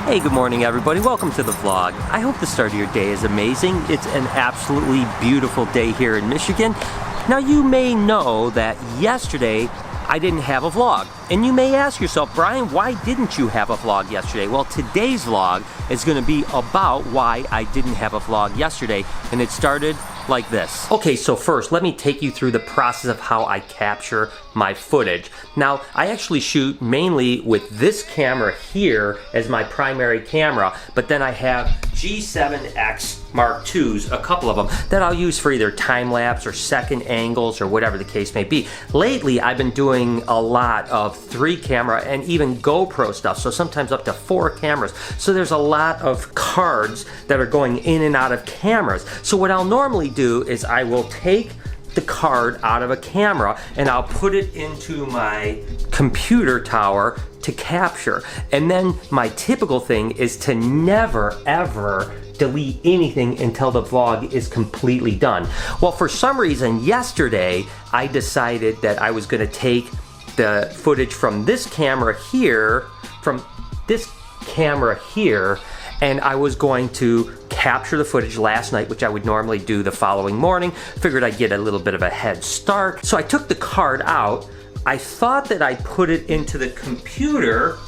Hey, good morning everybody. Welcome to the vlog. I hope the start of your day is amazing. It's an absolutely beautiful day here in Michigan. Now you may know that yesterday I didn't have a vlog. And you may ask yourself, Brian, why didn't you have a vlog yesterday? Well, today's vlog is going to be about why I didn't have a vlog yesterday. And it started like this. Okay, so first, let me take you through the process of how I capture my footage. Now, I actually shoot mainly with this camera here as my primary camera, but then I have G7X Mark IIs, a couple of them, that I'll use for either time-lapse or second angles or whatever the case may be. Lately, I've been doing a lot of 3-camera and even GoPro stuff, so sometimes up to 4 cameras. So there's a lot of cards that are going in and out of cameras. So what I'll normally do is I will take the card out of a camera and I'll put it into my computer tower to capture. And then my typical thing is to never ever delete anything until the vlog is completely done. Well, for some reason yesterday I decided that I was going to take the footage from this camera here, and I was going to capture the footage last night, which I would normally do the following morning. Figured I'd get a little bit of a head start. So I took the card out. I thought that I put it into the computer,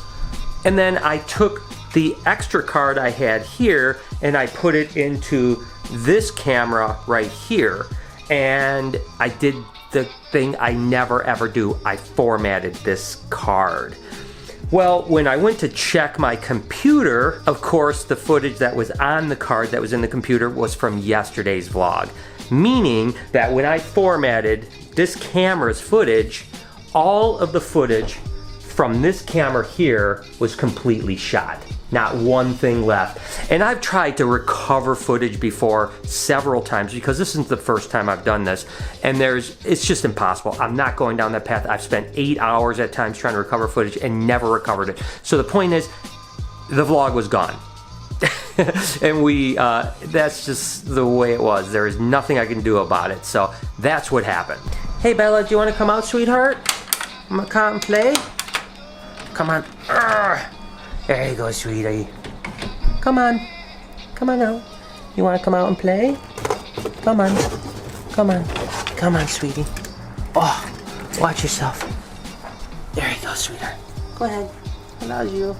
and then I took the extra card I had here and I put it into this camera right here. And I did the thing I never ever do. I formatted this card. Well, when I went to check my computer, of course, the footage that was on the card that was in the computer was from yesterday's vlog. Meaning that when I formatted this camera's footage, all of the footage from this camera here was completely shot. Not one thing left. And I've tried to recover footage before several times because this isn't the first time I've done this, and it's just impossible. I'm not going down that path. I've spent 8 hours at times trying to recover footage and never recovered it. So the point is, the vlog was gone. And that's just the way it was. There is nothing I can do about it. So that's what happened. Hey Bella, do you want to come out, sweetheart? I'm gonna come out and play? Come on. Urgh. There you go, sweetie. Come on. Come on out. You want to come out and play? Come on. Come on. Come on, sweetie. Oh, watch yourself. There you go, sweetheart. Go ahead. Allows you.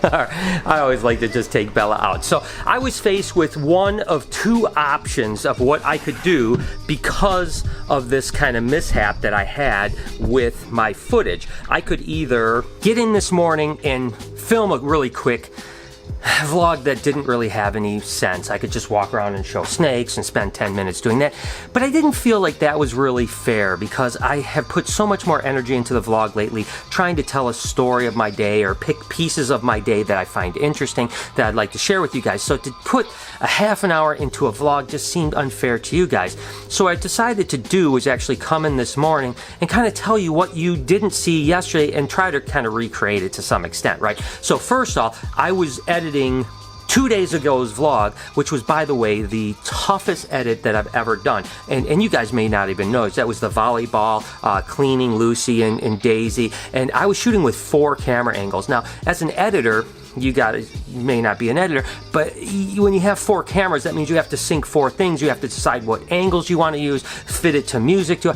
I always like to just take Bella out. So I was faced with one of 2 options of what I could do because of this kind of mishap that I had with my footage. I could either get in this morning and film a really quick vlog that didn't really have any sense. I could just walk around and show snakes and spend 10 minutes doing that. But I didn't feel like that was really fair because I have put so much more energy into the vlog lately, trying to tell a story of my day or pick pieces of my day that I find interesting that I'd like to share with you guys. So to put a half an hour into a vlog just seemed unfair to you guys. So what I decided to do was actually come in this morning and kind of tell you what you didn't see yesterday and try to kind of recreate it to some extent, right? So first off, I was editing 2 days ago's vlog, which was, by the way, the toughest edit that I've ever done. And you guys may not even know, that was the volleyball, cleaning Lucy and Daisy, and I was shooting with 4 camera angles. Now, as an editor, you may not be an editor, but when you have 4 cameras, that means you have to sync 4 things. You have to decide what angles you want to use, fit it to music.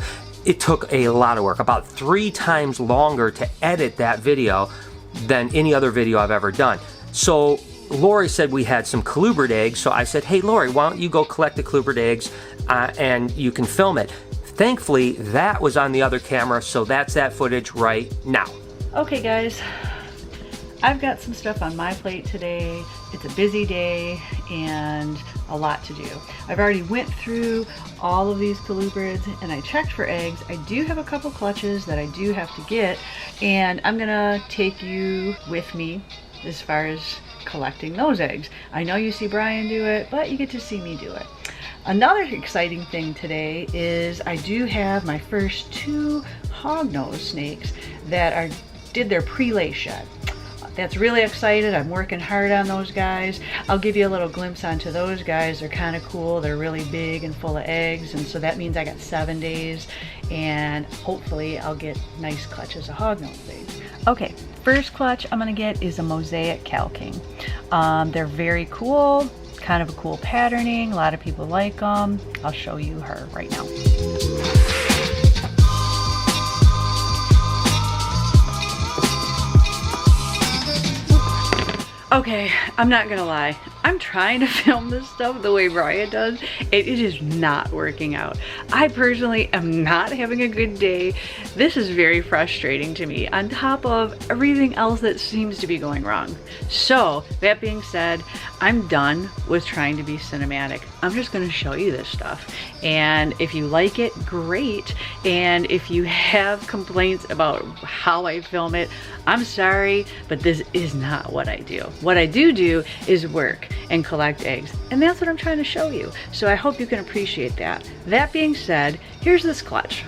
It took a lot of work, about 3 times longer to edit that video than any other video I've ever done. So Lori said we had some colubrid eggs, so I said, hey Lori, why don't you go collect the colubrid eggs and you can film it. Thankfully, that was on the other camera, so that's that footage right now. Okay guys, I've got some stuff on my plate today. It's a busy day and a lot to do. I've already went through all of these colubrids and I checked for eggs. I do have a couple clutches that I do have to get, and I'm gonna take you with me as far as collecting those eggs. I know you see Brian do it, but you get to see me do it. Another exciting thing today is I do have my first 2 hognose snakes that did their pre-lay shed. That's really excited. I'm working hard on those guys. I'll give you a little glimpse onto those guys. They're kind of cool. They're really big and full of eggs, and so that means I got 7 days, and hopefully I'll get nice clutches of hognose eggs. Okay, first clutch I'm gonna get is a mosaic calking. They're very cool, kind of a cool patterning. A lot of people like them. I'll show you her right now. Okay, I'm not gonna lie. I'm trying to film this stuff the way Brian does. It is not working out. I personally am not having a good day. This is very frustrating to me, on top of everything else that seems to be going wrong. So, that being said, I'm done with trying to be cinematic. I'm just gonna show you this stuff. And if you like it, great. And if you have complaints about how I film it, I'm sorry, but this is not what I do. What I do is work and collect eggs. And that's what I'm trying to show you. So I hope you can appreciate that. That being said, here's this clutch.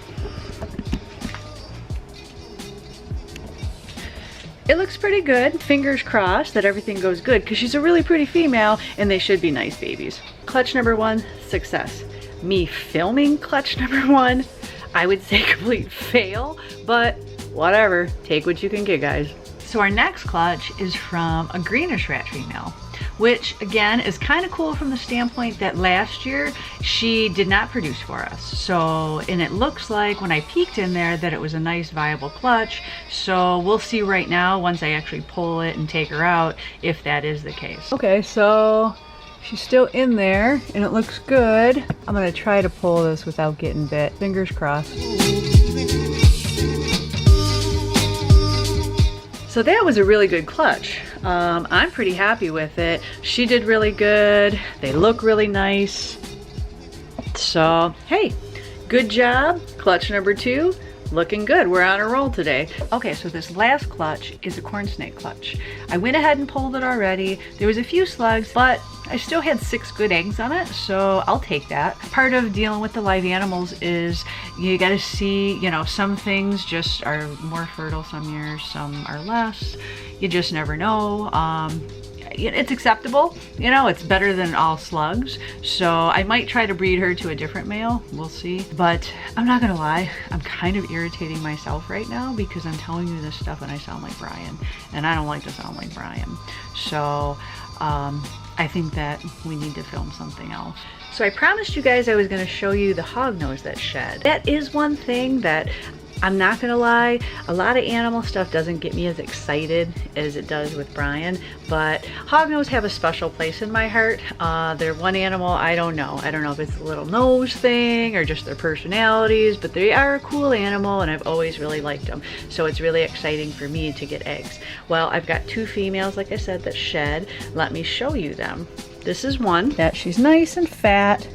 It looks pretty good. Fingers crossed that everything goes good, because she's a really pretty female and they should be nice babies. Clutch number one, success. Me filming clutch number one, I would say complete fail, but whatever, take what you can get, guys. So our next clutch is from a greenish rat female, which again is kind of cool from the standpoint that last year she did not produce for us. So, and it looks like when I peeked in there that it was a nice viable clutch. So we'll see right now once I actually pull it and take her out if that is the case. Okay, so she's still in there and it looks good. I'm gonna try to pull this without getting bit. Fingers crossed. So that was a really good clutch. I'm pretty happy with it. She did really good. They look really nice. So, hey, good job. Clutch number two, looking good. We're on a roll today. Okay, so this last clutch is a corn snake clutch. I went ahead and pulled it already. There was a few slugs, but I still had 6 good eggs on it, so I'll take that. Part of dealing with the live animals is you gotta see, you know, some things just are more fertile some years, some are less. You just never know. It's acceptable, you know, it's better than all slugs. So I might try to breed her to a different male, we'll see. But I'm not gonna lie, I'm kind of irritating myself right now because I'm telling you this stuff and I sound like Brian, and I don't like to sound like Brian. So I think that we need to film something else. So I promised you guys I was gonna show you the hognose that shed. That is one thing that, I'm not gonna lie, a lot of animal stuff doesn't get me as excited as it does with Brian, but hognose have a special place in my heart. They're one animal, I don't know if it's a little nose thing or just their personalities, but they are a cool animal and I've always really liked them. So it's really exciting for me to get eggs. Well, I've got 2 females, like I said, that shed. Let me show you them. This is one that she's nice and fat,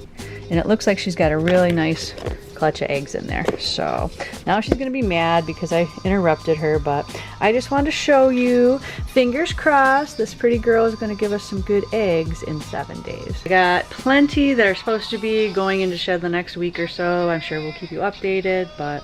and it looks like she's got a really nice clutch of eggs in there. So now she's gonna be mad because I interrupted her, but I just wanted to show you, fingers crossed, this pretty girl is gonna give us some good eggs in 7 days. I got plenty that are supposed to be going into shed the next week or so. I'm sure we'll keep you updated, but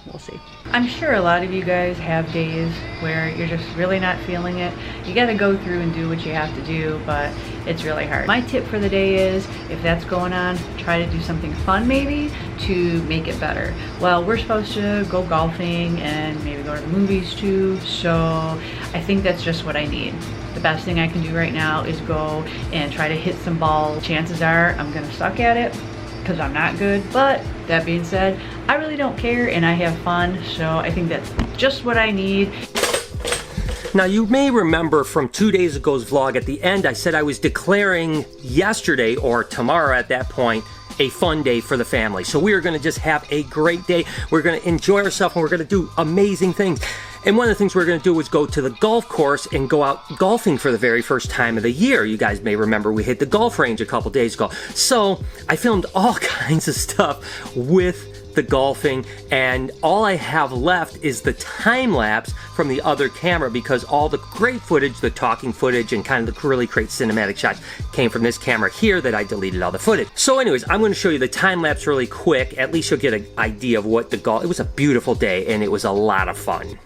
we'll see. I'm sure a lot of you guys have days where you're just really not feeling it. You gotta go through and do what you have to do, but it's really hard. My tip for the day is, if that's going on, try to do something fun maybe to make it better. Well, we're supposed to go golfing and maybe go to the movies too, so I think that's just what I need. The best thing I can do right now is go and try to hit some balls. Chances are I'm gonna suck at it because I'm not good, but that being said, I really don't care and I have fun, so I think that's just what I need. Now you may remember from 2 days ago's vlog, at the end I said I was declaring yesterday, or tomorrow at that point, a fun day for the family. So we are gonna just have a great day. We're gonna enjoy ourselves and we're gonna do amazing things. And one of the things we're gonna do is go to the golf course and go out golfing for the very first time of the year. You guys may remember we hit the golf range a couple days ago. So I filmed all kinds of stuff with the golfing, and all I have left is the time lapse from the other camera, because all the great footage, the talking footage and kind of the really great cinematic shots came from this camera here that I deleted all the footage. So anyways, I'm going to show you the time lapse really quick. At least you'll get an idea of what the golf, it was a beautiful day and it was a lot of fun.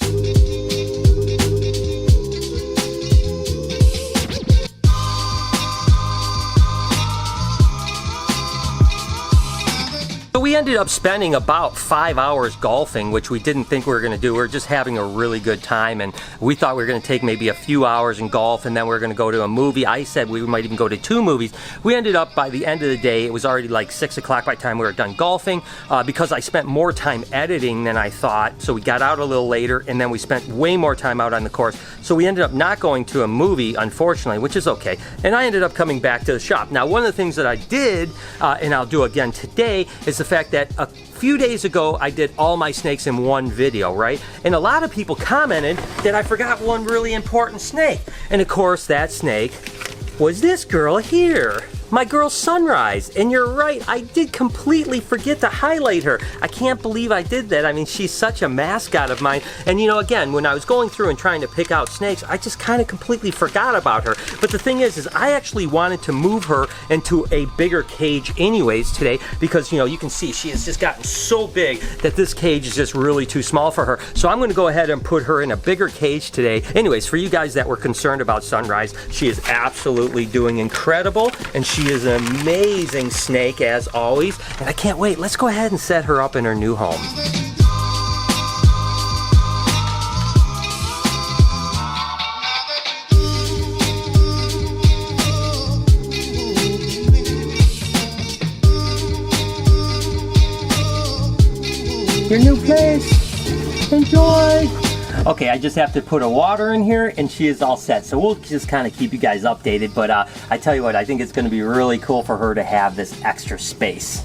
So we ended up spending about 5 hours golfing, which we didn't think we were going to do. We were just having a really good time, and we thought we were going to take maybe a few hours in golf, and then we were going to go to a movie. I said we might even go to 2 movies. We ended up, by the end of the day, it was already like 6 o'clock by the time we were done golfing, because I spent more time editing than I thought, so we got out a little later, and then we spent way more time out on the course. So we ended up not going to a movie, unfortunately, which is okay. And I ended up coming back to the shop. Now, one of the things that I did, and I'll do again today, is the fact that a few days ago I did all my snakes in one video, right? And a lot of people commented that I forgot one really important snake. And of course, that snake was this girl here. My girl Sunrise. And you're right, I did completely forget to highlight her. I can't believe I did that. I mean, she's such a mascot of mine. And you know, again, when I was going through and trying to pick out snakes, I just kind of completely forgot about her. But the thing is I actually wanted to move her into a bigger cage anyways today, because you know, you can see she has just gotten so big that this cage is just really too small for her. So I'm gonna go ahead and put her in a bigger cage today. Anyways, for you guys that were concerned about Sunrise, she is absolutely doing incredible, and she is an amazing snake as always, and I can't wait. Let's go ahead and set her up in her new home. Your new place. Enjoy. Okay, I just have to put a water in here and she is all set. So we'll just kind of keep you guys updated. But I tell you what, I think it's going to be really cool for her to have this extra space.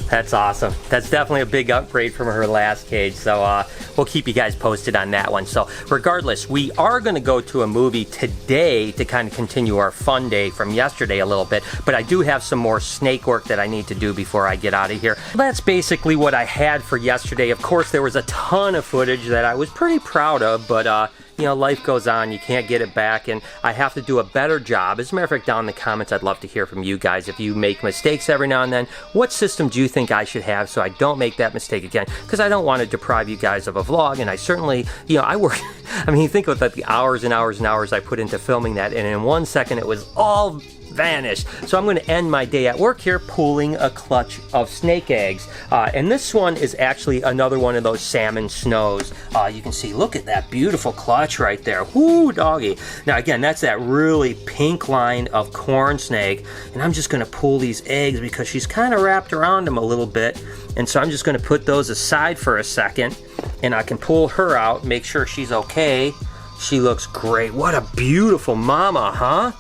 That's awesome. That's definitely a big upgrade from her last cage. So we'll keep you guys posted on that one. So regardless, we are going to go to a movie today to kind of continue our fun day from yesterday a little bit. But I do have some more snake work that I need to do before I get out of here. That's basically what I had for yesterday. Of course, there was a ton of footage that I was pretty proud of, but you know, life goes on, you can't get it back, and I have to do a better job. As a matter of fact, down in the comments, I'd love to hear from you guys. If you make mistakes every now and then, what system do you think I should have so I don't make that mistake again? Because I don't want to deprive you guys of a vlog, and I certainly, you know, I work, I mean, think about the hours and hours and hours I put into filming that, and in 1 second, it was all vanished. So I'm going to end my day at work here pulling a clutch of snake eggs. And this one is actually another one of those salmon snows. You can see, look at that beautiful clutch right there. Whoo, doggy. Now again, that's that really pink line of corn snake. And I'm just going to pull these eggs because she's kind of wrapped around them a little bit. And so I'm just going to put those aside for a second. And I can pull her out, make sure she's okay. She looks great. What a beautiful mama, huh?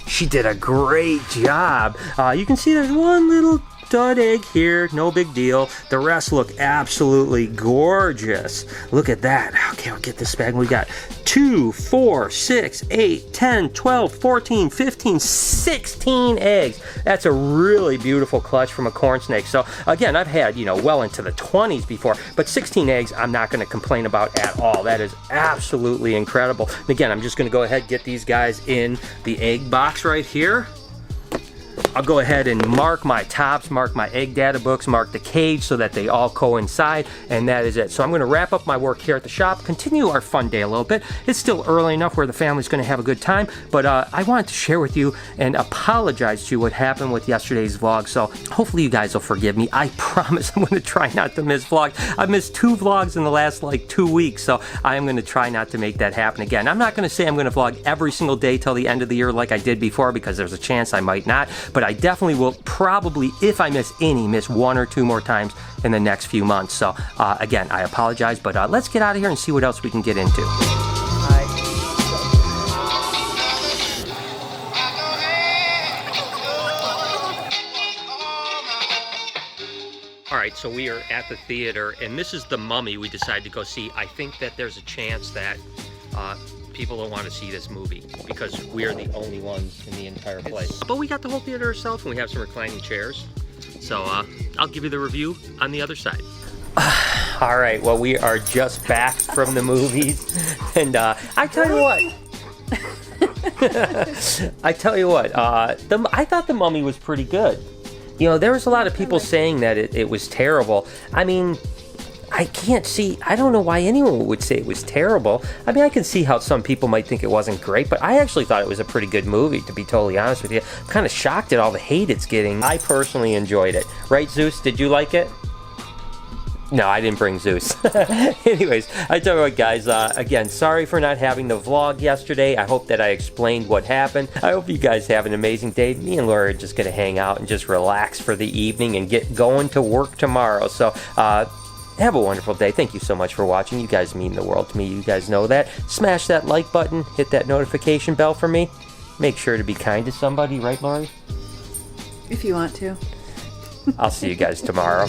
She did a great job. You can see there's one little dud egg here, no big deal. The rest look absolutely gorgeous. Look at that. Okay, I'll get this bag. We got 2, 4, 6, 8, 10, 12, 14, 15, 16 eggs. That's a really beautiful clutch from a corn snake. So again, I've had, you know, well into the 20s before, but 16 eggs I'm not going to complain about at all. That is absolutely incredible. And again, I'm just going to go ahead and get these guys in the egg box right here. I'll go ahead and mark my tops, mark my egg data books, mark the cage so that they all coincide, and that is it. So I'm going to wrap up my work here at the shop, continue our fun day a little bit. It's still early enough where the family's going to have a good time, but I wanted to share with you and apologize to you what happened with yesterday's vlog. So hopefully you guys will forgive me. I promise I'm going to try not to miss vlogs. I missed 2 vlogs in the last like 2 weeks, so I am going to try not to make that happen again. I'm not going to say I'm going to vlog every single day till the end of the year like I did before, because there's a chance I might not, but I definitely will probably, if I miss any, miss 1 or 2 more times in the next few months. So again, I apologize, but let's get out of here and see what else we can get into. All right, so we are at the theater, and this is The Mummy we decided to go see. I think that there's a chance that people don't want to see this movie because we are the only ones in the entire place. But we got the whole theater ourselves, and we have some reclining chairs. So I'll give you the review on the other side. All right, well, we are just back from the movies, and I tell you what. I tell you what, I thought The Mummy was pretty good. You know, there was a lot of people saying that it was terrible. I mean, I can't see, I don't know why anyone would say it was terrible. I mean, I can see how some people might think it wasn't great, but I actually thought it was a pretty good movie, to be totally honest with you. I'm kind of shocked at all the hate it's getting. I personally enjoyed it. Right, Zeus? Did you like it? No, I didn't bring Zeus. Anyways, I tell you what, guys, again, sorry for not having the vlog yesterday. I hope that I explained what happened. I hope you guys have an amazing day. Me and Laura are just going to hang out and just relax for the evening and get going to work tomorrow. So, have a wonderful day. Thank you so much for watching. You guys mean the world to me. You guys know that. Smash that like button. Hit that notification bell for me. Make sure to be kind to somebody, right, Lori? If you want to. I'll see you guys tomorrow.